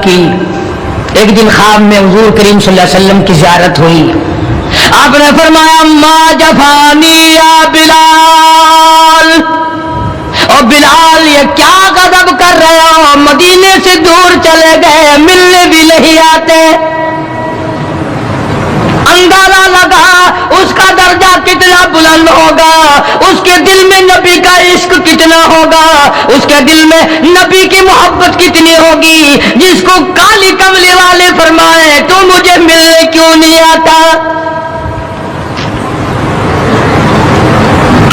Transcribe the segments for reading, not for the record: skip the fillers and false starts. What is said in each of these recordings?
کی ایک دن خواب میں حضور کریم صلی اللہ علیہ وسلم کی زیارت ہوئی. آپ نے فرمایا ما جفانی یا بلال، اور بلال یہ کیا غضب کر رہے ہو، مدینے سے دور چلے گئے، ملنے بھی نہیں آتے. اندازہ لگا اس کا درجہ کتنا بلند ہوگا، اس کے دل میں نبی کا عشق کتنا ہوگا، اس کے دل میں نبی کی محبت کتنی ہوگی، جس کو کالی کملی والے فرمائے تو مجھے ملنے کیوں نہیں آتا.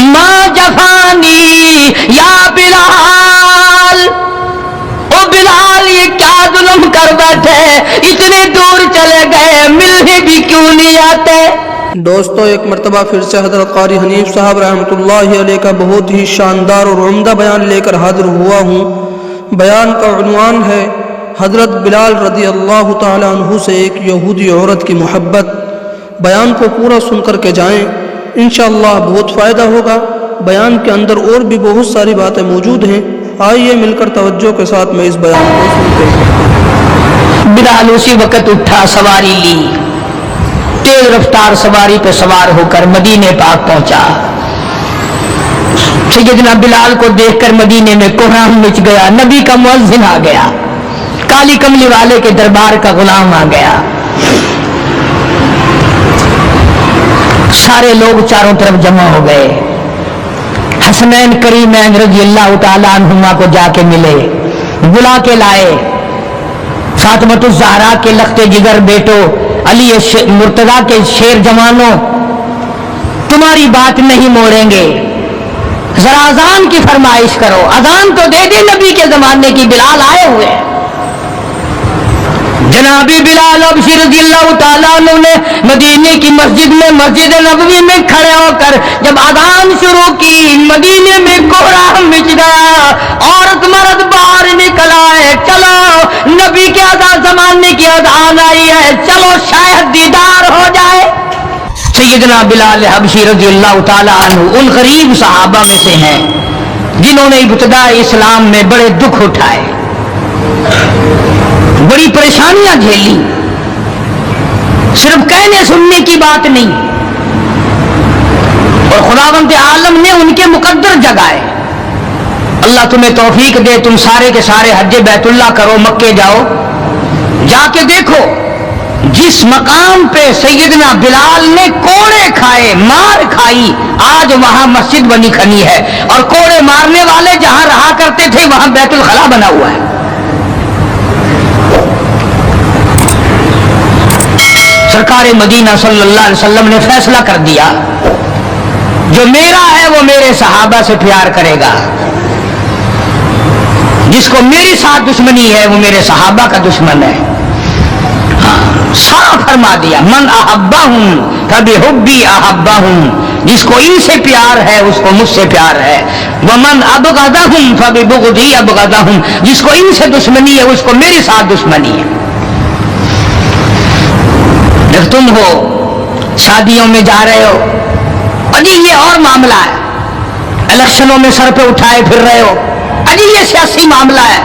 ما جفانی یا بلال، او بلال یہ کیا ظلم کر بیٹھے، اتنے دور چلے گئے، ملنے بھی کیوں نہیں آتے. دوستو ایک مرتبہ پھر سے حضرت قاری حنیف صاحب رحمۃ اللہ علیہ کا بہت ہی شاندار اور عمدہ بیان لے کر حاضر ہوا ہوں. بیان کا عنوان ہے حضرت بلال رضی اللہ تعالی عنہ سے ایک یہودی عورت کی محبت. بیان کو پورا سن کر کے جائیں، انشاءاللہ بہت فائدہ ہوگا. بیان کے اندر اور بھی بہت ساری باتیں موجود ہیں، آئیے مل کر توجہ کے ساتھ میں اس بیان کو سنتے ہیں. بلال اسی وقت اٹھا، سواری لی، تیز رفتار سواری پہ سوار ہو کر مدینے پاک پہنچا. سیدنا بلال کو دیکھ کر مدینے میں کوہرام مچ گیا. نبی کا مؤذن آ گیا، کالی کملی والے کے دربار کا غلام آ گیا. سارے لوگ چاروں طرف جمع ہو گئے. حسنین کریمین رضی اللہ تعالیٰ عنہما کو جا کے ملے، بلا کے لائے. فاطمۃ الزہرا کے لخت جگر بیٹو، علی مرتضیٰ کے شیر جوانوں، تمہاری بات نہیں موڑیں گے، ذرا اذان کی فرمائش کرو، اذان تو دے دے نبی کے زمانے کی، بلال آئے ہوئے ہیں. جنابی بلال حبشی رضی اللہ تعالیٰ عنہ نے مدینے کی مسجد میں، مسجد نبوی میں کھڑے ہو کر جب اذان شروع کی، مدینے میں کوہرام مچ گیا. عورت مرد باہر نکل آئے، چلو نبی کے اذان زمانے کی اذان آئی ہے، چلو شاید دیدار ہو جائے. سیدنا بلال حبشی رضی اللہ تعالیٰ عنہ ان غریب صحابہ میں سے ہیں جنہوں نے ابتداء اسلام میں بڑے دکھ اٹھائے، بڑی پریشانیاں جھیلی. صرف کہنے سننے کی بات نہیں، اور خداوند عالم نے ان کے مقدر جگائے. اللہ تمہیں توفیق دے، تم سارے کے سارے حج بیت اللہ کرو، مکے جاؤ، جا کے دیکھو جس مقام پہ سیدنا بلال نے کوڑے کھائے، مار کھائی، آج وہاں مسجد بنی کھنی ہے، اور کوڑے مارنے والے جہاں رہا کرتے تھے وہاں بیت الخلا بنا ہوا ہے. سرکار مدینہ صلی اللہ علیہ وسلم نے فیصلہ کر دیا، جو میرا ہے وہ میرے صحابہ سے پیار کرے گا، جس کو میرے ساتھ دشمنی ہے وہ میرے صحابہ کا دشمن ہے. صاف فرما دیا، من احبہم فبحبی احبہم، جس کو ان سے پیار ہے اس کو مجھ سے پیار ہے. ومن ابغضہم فببغضی ابغضہم، جس کو ان سے دشمنی ہے اس کو میرے ساتھ دشمنی ہے. جب تم ہو شادیوں میں جا رہے ہو، اجی یہ اور معاملہ ہے، الیکشنوں میں سر پہ اٹھائے پھر رہے ہو، اجی یہ سیاسی معاملہ ہے.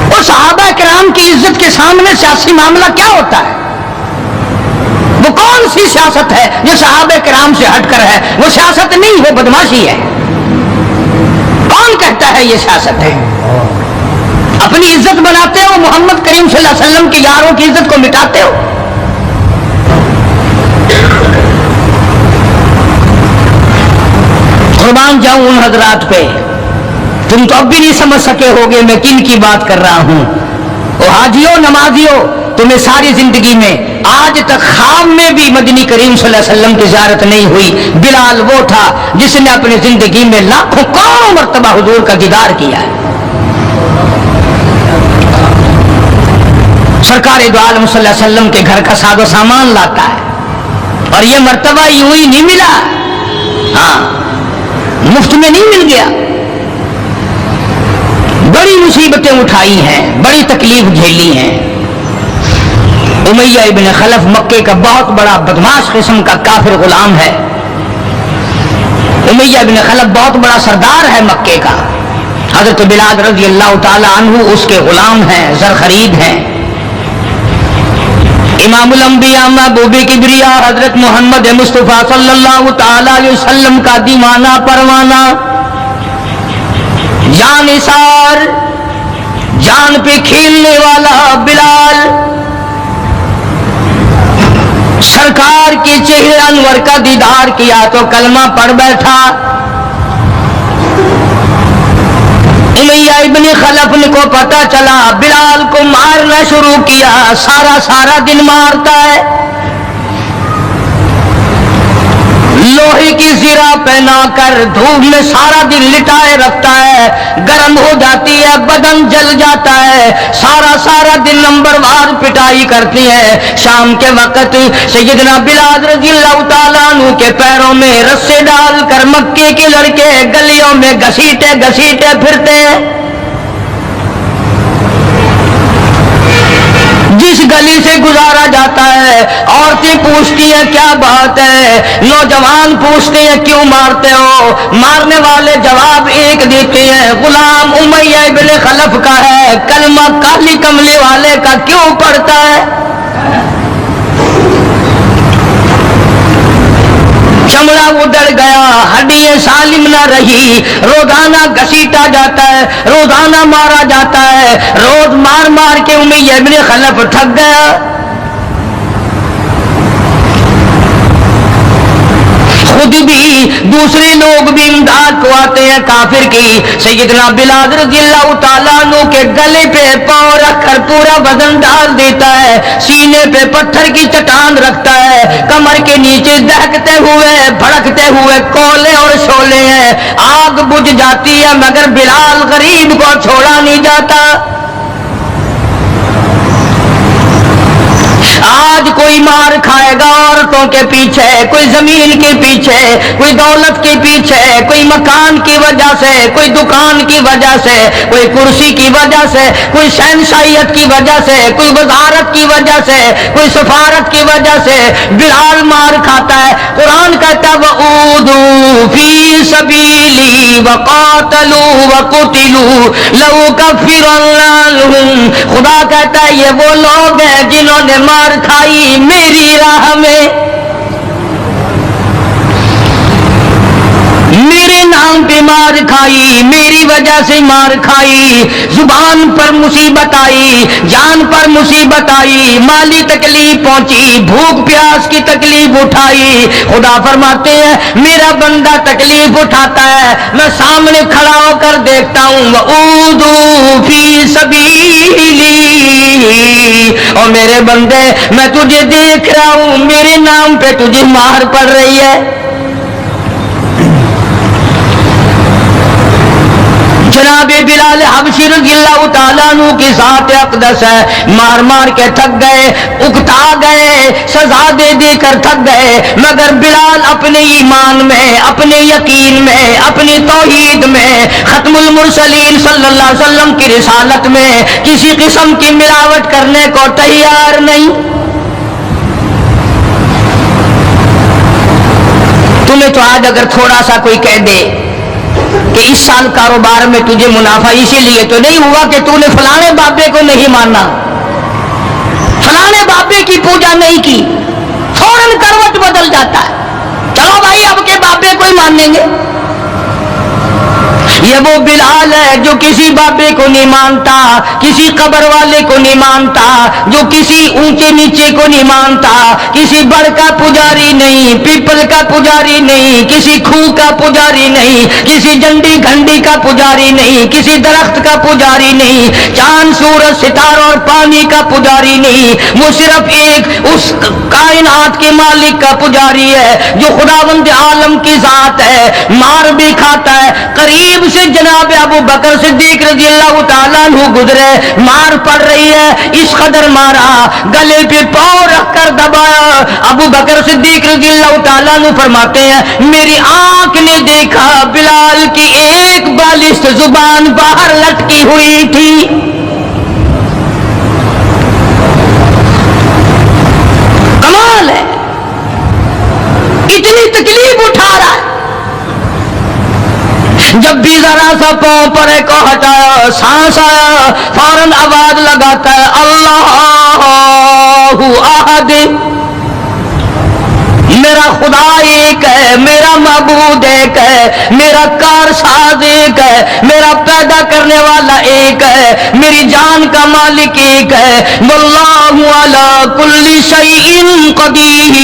اور صحابہ کرام کی عزت کے سامنے سیاسی معاملہ کیا ہوتا ہے؟ وہ کون سی سیاست ہے جو صحابہ کرام سے ہٹ کر ہے؟ وہ سیاست نہیں، وہ بدماشی ہے. کون کہتا ہے یہ سیاست ہے؟ اپنی عزت بناتے ہو، محمد کریم صلی اللہ علیہ وسلم کے یاروں کی عزت کو مٹاتے ہو. قربان جاؤں ان حضرات پہ، تم تو اب بھی نہیں سمجھ سکے ہوگے میں کن کی بات کر رہا ہوں. او حاجیوں، نمازیوں، تمہیں ساری زندگی میں آج تک خواب میں بھی مدنی کریم صلی اللہ علیہ وسلم کی زیارت نہیں ہوئی. بلال وہ تھا جس نے اپنی زندگی میں لاکھوں کروڑوں مرتبہ حضور کا دیدار کیا ہے. سرکار دو عالم صلی اللہ علیہ وسلم کے گھر کا ساز و سامان لاتا ہے، اور یہ مرتبہ یوں ہی نہیں ملا، ہاں مفت میں نہیں مل گیا. بڑی مصیبتیں اٹھائی ہیں، بڑی تکلیف جھیلی ہیں. امیہ ابن خلف مکے کا بہت بڑا بدماش قسم کا کافر غلام ہے. امیہ ابن خلف بہت بڑا سردار ہے مکے کا، حضرت بلال رضی اللہ تعالی عنہ اس کے غلام ہیں، زرخرید ہیں۔ امام الانبیاء محبوب کبریا حضرت محمد مصطفیٰ صلی اللہ تعالی علیہ وسلم کا دیوانہ پروانہ، جان نثار، جان پہ کھیلنے والا بلال، سرکار کے چہرے انور کا دیدار کیا تو کلمہ پڑھ بیٹھا۔ امیہ ابن خلف کو پتہ چلا، بلال کو مارنا شروع کیا، سارا دن مارتا ہے، لوہے کی زرہ پہنا کر دھوپ میں سارا دن لٹائے رکھتا ہے، گرم ہو جاتی ہے، بدن جل جاتا ہے، سارا دن نمبر وار پٹائی کرتی ہے۔ شام کے وقت سیدنا بلال رضی اللہ تعالیٰ عنہ کے پیروں میں رسے ڈال کر مکے کے لڑکے گلیوں میں گھسیٹے پھرتے ہیں۔ جس گلی سے گزارا جاتا ہے عورتیں پوچھتی ہیں کیا بات ہے، نوجوان پوچھتے ہیں کیوں مارتے ہو، مارنے والے جواب ایک دیتے ہیں، غلام امیہ ابن خلف کا ہے، کلمہ کالی کملی والے کا کیوں پڑھتا ہے؟ چمڑا اڑ گیا، ہڈیاں سالم نہ رہی، روزانہ گھسیٹا جاتا ہے، روزانہ مارا جاتا ہے، روز مار کے امیہ ابن خلف تھک گیا۔ خود بھی دوسرے لوگ بھی امداد کو آتے ہیں کافر کی۔ سیدنا بلال رضی اللہ تعالیٰ عنہ کے گلے پہ پاؤں رکھ کر پورا وزن ڈال دیتا ہے، سینے پہ پتھر کی چٹان رکھتا ہے، کمر کے نیچے دہکتے ہوئے بھڑکتے ہوئے کولے اور شعلے ہیں، آگ بجھ جاتی ہے مگر بلال غریب کو چھوڑا نہیں جاتا۔ آج کوئی مار کھائے گا عورتوں کے پیچھے، کوئی زمین کے پیچھے، کوئی دولت کے پیچھے، کوئی مکان کی وجہ سے، کوئی دکان کی وجہ سے، کوئی کرسی کی وجہ سے، کوئی شہنشاہیت کی وجہ سے، کوئی وزارت کی وجہ سے، کوئی سفارت کی وجہ سے بلال مار کھاتا ہے۔ قرآن کہتا ہے وَأُوذُوا فِي سَبِيلِي وَقَاتَلُوا وَقُتِلُوا لَأُكَفِّرَنَّ عَنْهُمْ۔ خدا کہتا ہے یہ وہ لوگ ہیں جنہوں نے مار کھائی میری راہ میں، میرے نام پہ مار کھائی، میری وجہ سے مار کھائی، زبان پر مصیبت آئی، جان پر مصیبت آئی، مالی تکلیف پہنچی، بھوک پیاس کی تکلیف اٹھائی۔ خدا فرماتے ہیں میرا بندہ تکلیف اٹھاتا ہے، میں سامنے کھڑا ہو کر دیکھتا ہوں وَأُوذُوا فِي سَبِيلِي، اور میرے بندے میں تجھے دیکھ رہا ہوں، میرے نام پہ تجھے مار پڑ رہی ہے۔ جناب بلال حبشی رضی اللہ تعالیٰ عنہ کی ذات اقدس ہے، مار کے تھک گئے، اکتا گئے، سزا دے کر تھک گئے، مگر بلال اپنے ایمان میں، اپنے یقین میں، اپنی توحید میں، ختم المرسلین صلی اللہ علیہ وسلم کی رسالت میں کسی قسم کی ملاوٹ کرنے کو تیار نہیں۔ تمہیں تو آج اگر تھوڑا سا کوئی کہہ دے کہ اس سال کاروبار میں تجھے منافع اسی لیے تو نہیں ہوا کہ تو نے فلانے بابے کو نہیں مانا، فلانے بابے کی پوجا نہیں کی، فوراً کروٹ بدل جاتا ہے، چلو بھائی اب کے بابے کو ہی مانیں گے۔ یہ وہ بلال ہے جو کسی بابے کو نہیں مانتا، کسی قبر والے کو نہیں مانتا، جو کسی اونچے نیچے کو نہیں مانتا، کسی بڑ کا پجاری نہیں، پیپل کا پجاری نہیں، کسی کھوہ کا پجاری نہیں، کسی جنڈی گھنڈی کا پجاری نہیں، کسی درخت کا پجاری نہیں، چاند سورج ستاروں اور پانی کا پجاری نہیں، وہ صرف ایک اس کائنات کے مالک کا پجاری ہے جو خداوند عالم کی ذات ہے، مار بھی کھاتا ہے۔ قریب سے جناب ابو بکر صدیق رضی اللہ تعالیٰ عنہ گزرے، مار پڑ رہی ہے، اس قدر مارا، گلے پہ پاؤں رکھ کر دبایا۔ ابو بکر صدیق رضی اللہ تعالیٰ عنہ فرماتے ہیں میری آنکھ نے دیکھا بلال کی ایک بالشت زبان باہر لٹکی ہوئی تھی۔ کمال ہے، اتنی تکلیف اٹھا رہا ہے، جب بھی ذرا سا پاؤں پرے کو ہٹایا، سانس آیا، فوراً آواز لگاتا ہے اللہ احد، میرا خدا ایک ہے، میرا معبود ایک ہے، میرا کارساز ایک ہے، میرا پیدا کرنے والا ایک ہے، میری جان کا مالک ایک ہے، واللہ علی کل شیء قدیر،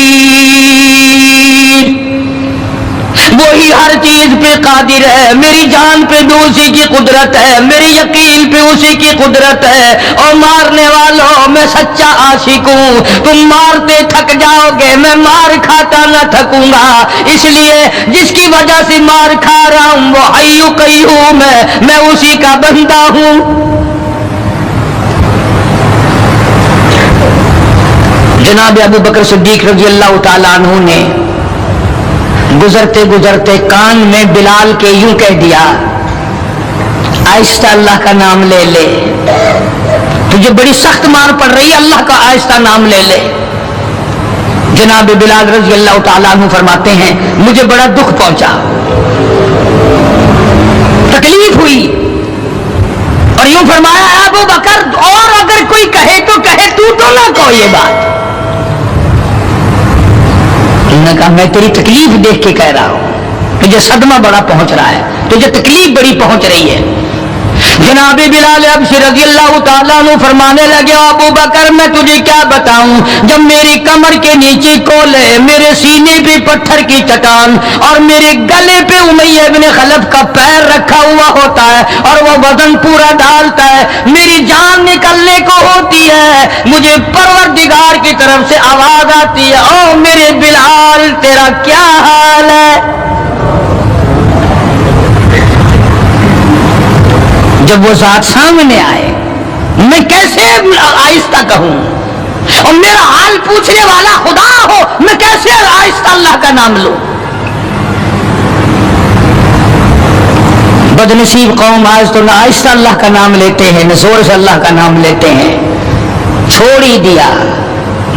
وہی ہر چیز پہ قادر ہے، میری جان پہ بھی اسی کی قدرت ہے، میری یقین پہ اسی کی قدرت ہے، اور مارنے والوں میں سچا عاشق ہوں، تم مارتے تھک جاؤ گے، میں مار کھاتا نہ تھکوں گا، اس لیے جس کی وجہ سے مار کھا رہا ہوں وہ حی قیوم ہے، میں اسی کا بندہ ہوں۔ جناب ابو بکر صدیق رضی اللہ تعالیٰ عنہ نے گزرتے گزرتے کان میں بلال کے یوں کہہ دیا، آہستہ اللہ کا نام لے لے، تجھے بڑی سخت مار پڑ رہی ہے، اللہ کا آہستہ نام لے لے۔ جناب بلال رضی اللہ تعالیٰ عنہ فرماتے ہیں مجھے بڑا دکھ پہنچا، تکلیف ہوئی، اور یوں فرمایا ابو بکر اور اگر کوئی کہے تو کہے، تو نہ کہو یہ بات۔ انہوں نے کہا میں تیری تکلیف دیکھ کے کہہ رہا ہوں، تجھے صدمہ بڑا پہنچ رہا ہے، تجھے تکلیف بڑی پہنچ رہی ہے۔ جناب بلال حبشی رضی اللہ تعالیٰ عنہ فرمانے لگے ابو بکر میں تجھے کیا بتاؤں، جب میری کمر کے نیچے کولے، میرے سینے پہ پتھر کی چٹان، اور میرے گلے پہ امیہ ابن خلف کا پیر رکھا ہوا ہوتا ہے، اور وہ وزن پورا ڈالتا ہے، میری جان نکلنے کو ہوتی ہے، مجھے پروردگار کی طرف سے آواز آتی ہے او میرے بلال تیرا کیا حال ہے؟ جب وہ ذات سامنے آئے میں کیسے آہستہ کہوں، اور میرا حال پوچھنے والا خدا ہو میں کیسے آہستہ اللہ کا نام لوں؟ بدنصیب قوم آج تو نہ آہستہ اللہ کا نام لیتے ہیں نہ زور سے اللہ کا نام لیتے ہیں، چھوڑ ہی دیا،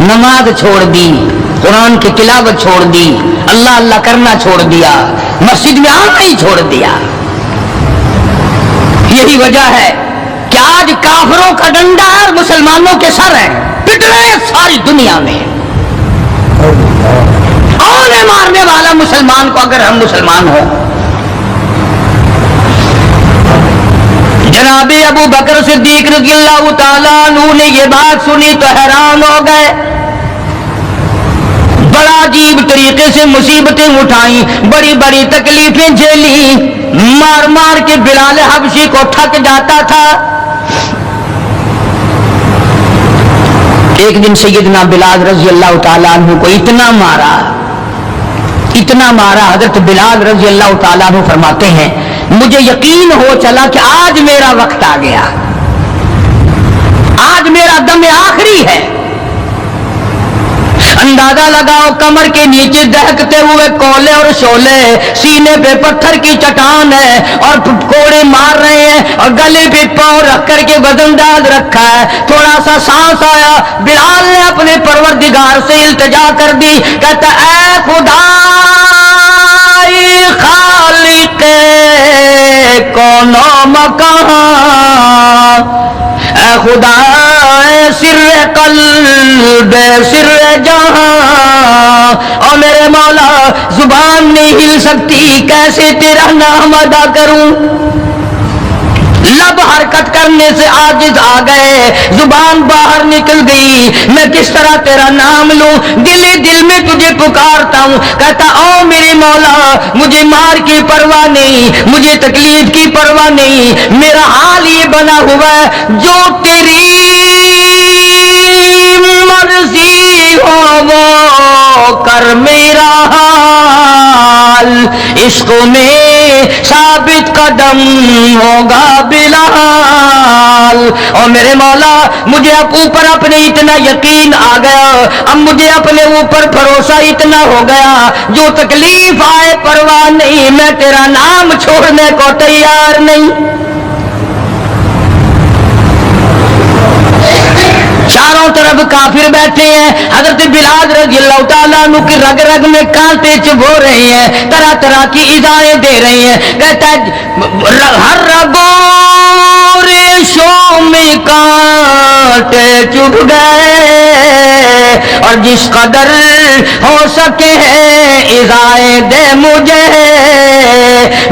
نماز چھوڑ دی، قرآن کی تلاوت چھوڑ دی، اللہ اللہ کرنا چھوڑ دیا، مسجد میں آنا ہی چھوڑ دیا۔ یہی وجہ ہے کہ آج کافروں کا ڈنڈا اور مسلمانوں کے سر ہیں، پٹ رہے ہیں ساری دنیا میں۔ کون ہے مارنے والا مسلمان کو اگر ہم مسلمان ہوں؟ جناب ابو بکر صدیق رضی اللہ تعالیٰ عنہ نے یہ بات سنی تو حیران ہو گئے، بڑا عجیب طریقے سے مصیبتیں اٹھائیں، بڑی بڑی تکلیفیں جھیلی، مار مار کے بلال حبشی کو تھک جاتا تھا۔ ایک دن سیدنا بلال رضی اللہ تعالیٰ عنہ کو اتنا مارا حضرت بلال رضی اللہ تعالیٰ عنہ فرماتے ہیں مجھے یقین ہو چلا کہ آج میرا وقت آ گیا، آج میرا دم آخری ہے۔ اندازہ لگاؤ کمر کے نیچے دہکتے ہوئے کولے اور شولے، سینے پہ پتھر کی چٹان ہے اور کوڑے مار رہے ہیں، اور گلے پہ پاؤں رکھ کر کے وزن ڈال رکھا ہے۔ تھوڑا سا سانس آیا، بلال نے اپنے پروردگار سے التجا کر دی، کہتا اے خدا خالق کون و مکان، اے خدا سر قلب سر جہاں، اور میرے مولا زبان نہیں ہل سکتی، کیسے تیرا نام ادا کروں؟ لب حرکت کرنے سے عاجز آ گئے، زبان باہر نکل گئی، میں کس طرح تیرا نام لوں؟ دل میں تجھے پکارتا ہوں، کہتا او میرے مولا مجھے مار کی پرواہ نہیں، مجھے تکلیف کی پرواہ نہیں، میرا حال یہ بنا ہوا ہے جو تیری مرضی ہو وہ کر میرا حال، عشق میں ثابت قدم ہوگا بلال۔ اور میرے مولا مجھے اب اوپر اپنے اتنا یقین آ گیا، اب مجھے اپنے اوپر بھروسہ اتنا ہو گیا، جو تکلیف آئے پرواہ نہیں، میں تیرا نام چھوڑنے کو تیار نہیں۔ چاروں طرف طرف کافر بیٹھے ہیں، حضرت بلال رضی اللہ تعالیٰ عنہ کی رگ رگ میں کانٹے چبھو رہے ہیں، طرح طرح کی ایذائیں دے رہے ہیں. کہتا ہے ہر رگوں ریشوں میں کانٹے چبھ گئے، اور جس قدر ہو سکے ایذائیں دے مجھے،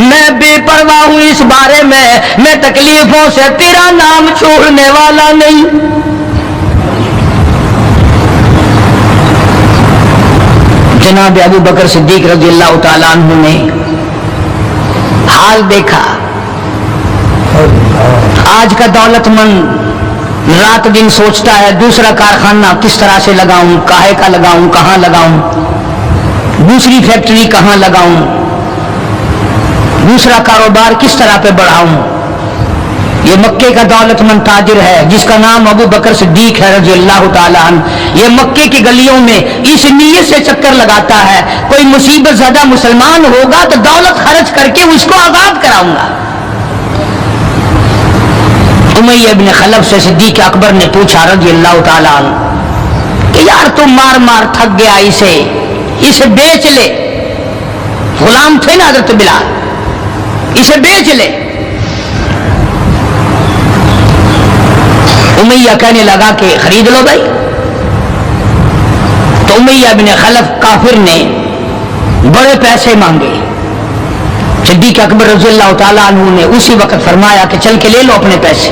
میں بے پرواہ ہوں اس بارے میں تکلیفوں سے تیرا نام چھوڑنے والا نہیں. جناب ابو بکر صدیق رضی اللہ تعالیٰ عنہ نے حال دیکھا. آج کا دولت مند رات دن سوچتا ہے دوسرا کارخانہ کس طرح سے لگاؤں، کاہے کا لگاؤں، کہاں لگاؤں، دوسری فیکٹری کہاں لگاؤں، دوسرا کاروبار کس طرح پہ بڑھاؤں. یہ مکے کا دولت مند تاجر ہے جس کا نام ابو بکر صدیق ہے رضی اللہ تعالیٰ عنہ. یہ مکے کی گلیوں میں اس نیت سے چکر لگاتا ہے کوئی مصیبت زدہ مسلمان ہوگا تو دولت خرچ کر کے اس کو آزاد کراؤں گا. امیہ ابن خلف سے صدیق اکبر نے پوچھا رضی اللہ تعالیٰ عنہ کہ یار تم مار مار تھک گیا، اسے بیچ لے. غلام تھے نا حضرت بلال، اسے بیچ لے. امیہ کہنے لگا کہ خرید لو بھائی. تو امیہ ابن خلف کافر نے بڑے پیسے مانگے. صدیق اکبر رضی اللہ تعالیٰ عنہ نے اسی وقت فرمایا کہ چل کے لے لو اپنے پیسے.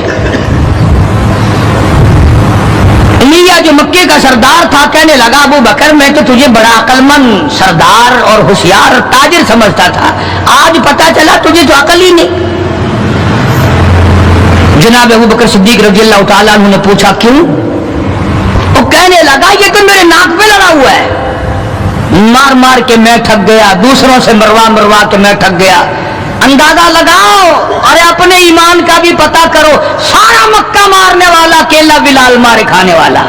امیہ جو مکے کا سردار تھا کہنے لگا ابو بکر میں تو تجھے بڑا عقل مند سردار اور ہوشیار تاجر سمجھتا تھا، آج پتا چلا تجھے تو عقل ہی نہیں. جناب ابو بکر صدیق رضی اللہ تعالیٰ عنہ نے پوچھا کیوں؟ وہ کہنے لگا یہ تو میرے ناک پہ لڑا ہوا ہے، مار مار کے میں تھک گیا، دوسروں سے مروا مروا کے میں تھک گیا. اندازہ لگاؤ اور اپنے ایمان کا بھی پتہ کرو، سارا مکہ مارنے والا اکیلا بلال مارے کھانے والا.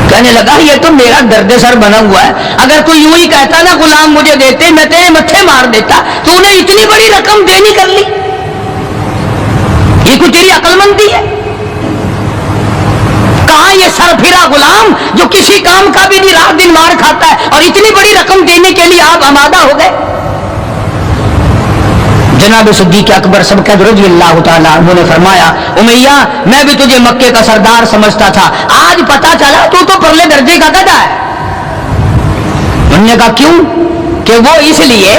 کہنے لگا یہ تو میرا درد سر بنا ہوا ہے، اگر تو یوں ہی کہتا نا غلام مجھے دیتے میں تیرے متھے مار دیتا. تو انہیں اتنی بڑی رقم دینی کر لی، یہ کوئی تیری عقل مندی ہے؟ کہاں یہ سر پھرا غلام جو کسی کام کا بھی نہیں، رات دن مار کھاتا ہے، اور اتنی بڑی رقم دینے کے لیے آپ آمادہ ہو گئے. جناب صدیق اکبر سبقت رضی اللہ تعالیٰ عنہ نے فرمایا امیہ میں بھی تجھے مکے کا سردار سمجھتا تھا، آج پتا چلا تو پرلے درجے کا گدھا ہے. انہوں نے کہا کیوں؟ کہ وہ اس لیے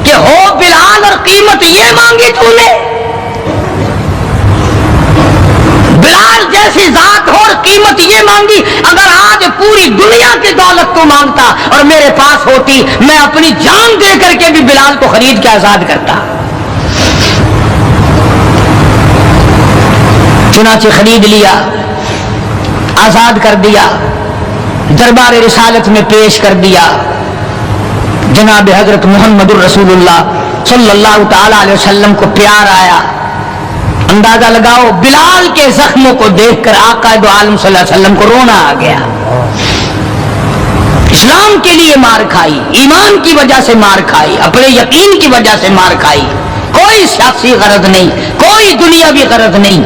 کہ ہو بلال اور قیمت یہ مانگی تو نے، بلال جیسی ذات ہو اور قیمت یہ مانگی. اگر آج پوری دنیا کی دولت تو مانگتا اور میرے پاس ہوتی میں اپنی جان دے کر کے بھی بلال کو خرید کے آزاد کرتا. چنانچہ خرید لیا، آزاد کر دیا، دربار رسالت میں پیش کر دیا. جناب حضرت محمد الرسول اللہ صلی اللہ تعالی علیہ وسلم کو پیار آیا. اندازہ لگاؤ بلال کے زخموں کو دیکھ کر آقا دو عالم صلی اللہ علیہ وسلم کو رونا آ گیا. اسلام کے لیے مار کھائی، ایمان کی وجہ سے مار کھائی، اپنے یقین کی وجہ سے مار کھائی، کوئی شخصی غرض نہیں، کوئی دنیاوی غرض نہیں.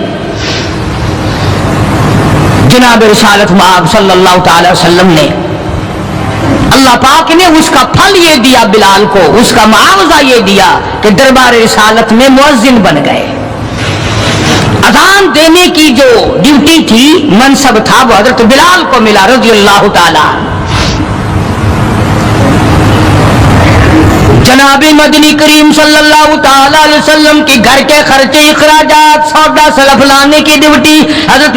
جناب رسالت مآب صلی اللہ تعالی وسلم نے اللہ پاک نے اس کا پھل یہ دیا بلال کو، اس کا معاوضہ یہ دیا کہ دربار رسالت میں مؤذن بن گئے. اذان دینے کی جو ڈیوٹی تھی، منصب تھا، وہ حضرت بلال کو ملا رضی اللہ تعالی. جناب مدنی کریم صلی اللہ تعالی علیہ وسلم کی گھر کے خرچے اخراجات سودا سلف لانے کی ڈیوٹی حضرت